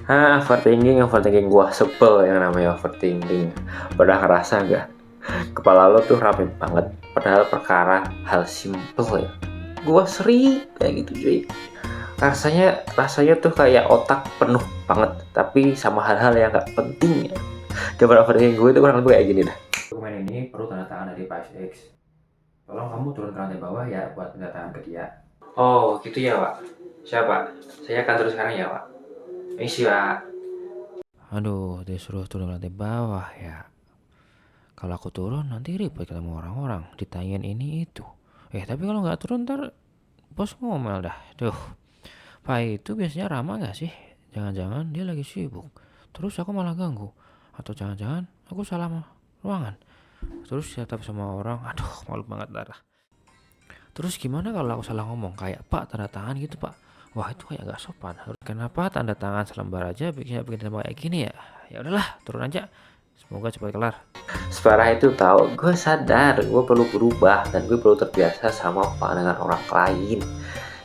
Overthinking gua sebel yang namanya overthinking. Pernah ngerasa nggak? Kepala lo tuh rame banget, padahal perkara hal simple ya. Gua sering kayak gitu cuy. Rasanya tuh kayak otak penuh banget, tapi sama hal-hal yang nggak penting ya. Coba overthinking gue itu kurang lebih kayak gini dah. Dokumen ini perlu tanda tangan dari Pak X. Tolong kamu turun ke lantai bawah ya buat tanda tangan ke dia. Oh gitu ya Pak. Siapa? Saya akan terus sekarang ya Pak. Misi Pak. Aduh, disuruh turun ke lantai bawah ya. Kalau aku turun nanti ribet ketemu orang-orang, ditanyain ini itu. Tapi kalau nggak turun ntar bos ngomel dah. Duh, Pak itu biasanya ramah nggak sih? Jangan-jangan dia lagi sibuk. Terus aku malah ganggu. Atau jangan-jangan aku salah ruangan. Terus tetap sama orang, aduh malu banget darah. Terus gimana kalau aku salah ngomong kayak Pak tanda tangan gitu Pak? Wah itu kayak gak sopan. Kenapa tanda tangan selembar aja bikin tambah kayak gini ya? Ya udahlah, turun aja. Semoga cepat kelar. Separah itu tahu, gue sadar gue perlu berubah dan gue perlu terbiasa sama pandangan orang lain.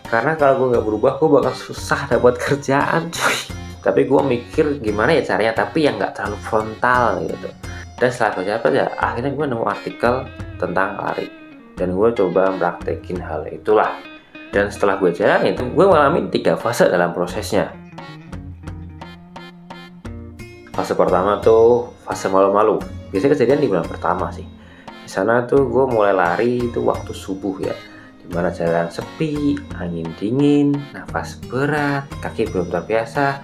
Karena kalau gue nggak berubah, gue bakal susah dapat kerjaan cuy. Tapi gue mikir gimana ya caranya, tapi yang nggak terlalu frontal gitu. Dan setelah baca ya, akhirnya gue nemu artikel tentang lari. Dan gue coba praktekin hal itulah. Dan setelah gue jalanin, gue ngalamin 3 fase dalam prosesnya. Fase pertama tuh fase malu-malu. Biasanya kejadian di bulan pertama sih. Di sana tuh gue mulai lari itu waktu subuh ya. Dimana jalan sepi, angin dingin, nafas berat, kaki belum terbiasa.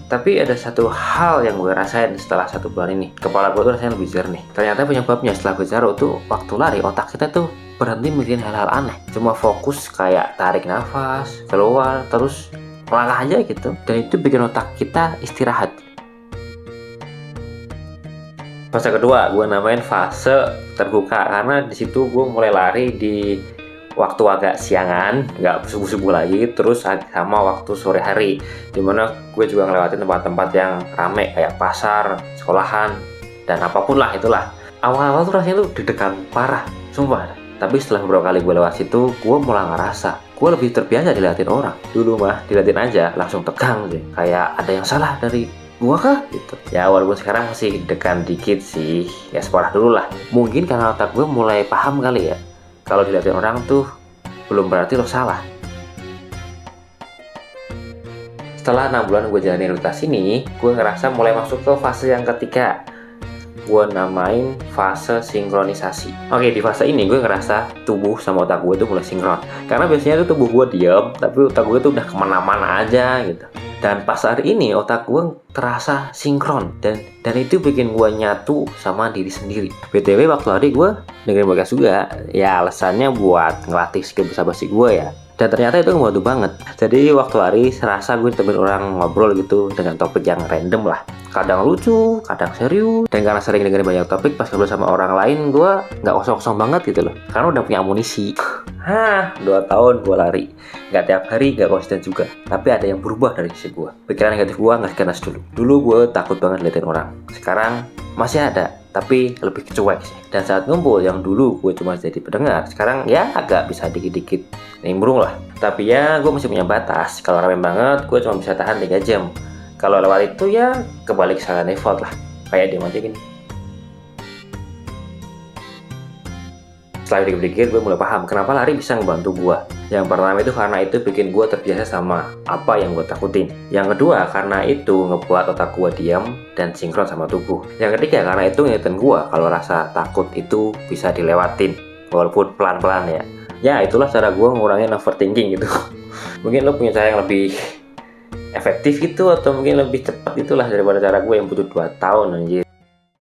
Tapi ada satu hal yang gue rasain setelah 1 bulan ini. Kepala gue tuh rasanya lebih jernih. Ternyata penyebabnya setelah gue jarum tuh waktu lari otak kita tuh berhenti mikirin hal-hal aneh. Cuma fokus kayak tarik nafas, keluar, terus melangkah aja gitu. Dan itu bikin otak kita istirahat. Fase kedua gue namain fase terbuka karena di situ gue mulai lari di waktu agak siangan, nggak subuh-subuh lagi, terus sama waktu sore hari, dimana gue juga ngelewatin tempat-tempat yang rame kayak pasar, sekolahan, dan apapun lah itulah. Awal-awal tuh rasanya tuh deg-degan parah, sumpah. Tapi setelah beberapa kali gue lewat situ, gue mulai ngerasa gue lebih terbiasa diliatin orang. Dulu mah diliatin aja langsung tegang sih, kayak ada yang salah dari gua kah gitu ya. Walaupun sekarang masih degan dikit sih ya, sekolah dulu lah. Mungkin karena otak gue mulai paham kali ya, kalau dilihatin orang tuh belum berarti lo salah. Setelah 6 bulan gue jalanin rutinitas ini, gue ngerasa mulai masuk ke fase yang ketiga. Gue namain fase sinkronisasi. Oke, di fase ini gue ngerasa tubuh sama otak gue tuh mulai sinkron. Karena biasanya tuh tubuh gue diam, tapi otak gue tuh udah kemana-mana aja gitu. Dan pas hari ini otak gue terasa sinkron dan itu bikin gue nyatu sama diri sendiri. BTW waktu hari gue dengerin podcast juga, ya alasannya buat ngelatih skill basa-basi gue ya. Dan ternyata itu ngebantu banget. Jadi waktu hari serasa gue ditemenin orang ngobrol gitu dengan topik yang random lah. Kadang lucu, kadang serius. Dan karena sering dengerin banyak topik pas ngobrol sama orang lain, gue nggak kosong-kosong banget gitu loh. Karena udah punya amunisi. 2 tahun gue lari. Nggak tiap hari, nggak konsisten juga. Tapi ada yang berubah dari sisi gue. Pikiran negatif gue nggak ganas dulu. Dulu gue takut banget liatin orang. Sekarang masih ada, tapi lebih cuek sih. Dan saat ngumpul yang dulu gue cuma jadi pendengar, sekarang ya agak bisa dikit-dikit nimbrung lah. Tapi ya gue masih punya batas. Kalau rame banget gue cuma bisa tahan 3 jam. Kalau lewat itu ya kebalik salah default lah. Kayak dia aja gini. Setelah dipikir gue mulai paham kenapa lari bisa ngebantu gue. Yang pertama itu karena itu bikin gue terbiasa sama apa yang gue takutin. Yang kedua karena itu ngebuat otak gue diam dan sinkron sama tubuh. Yang ketiga karena itu ngingetin gue kalau rasa takut itu bisa dilewatin walaupun pelan-pelan ya. Ya itulah cara gue ngurangin overthinking gitu. Mungkin lo punya cara yang lebih efektif gitu atau mungkin lebih cepat itulah daripada cara gue yang butuh 2 tahun anjir.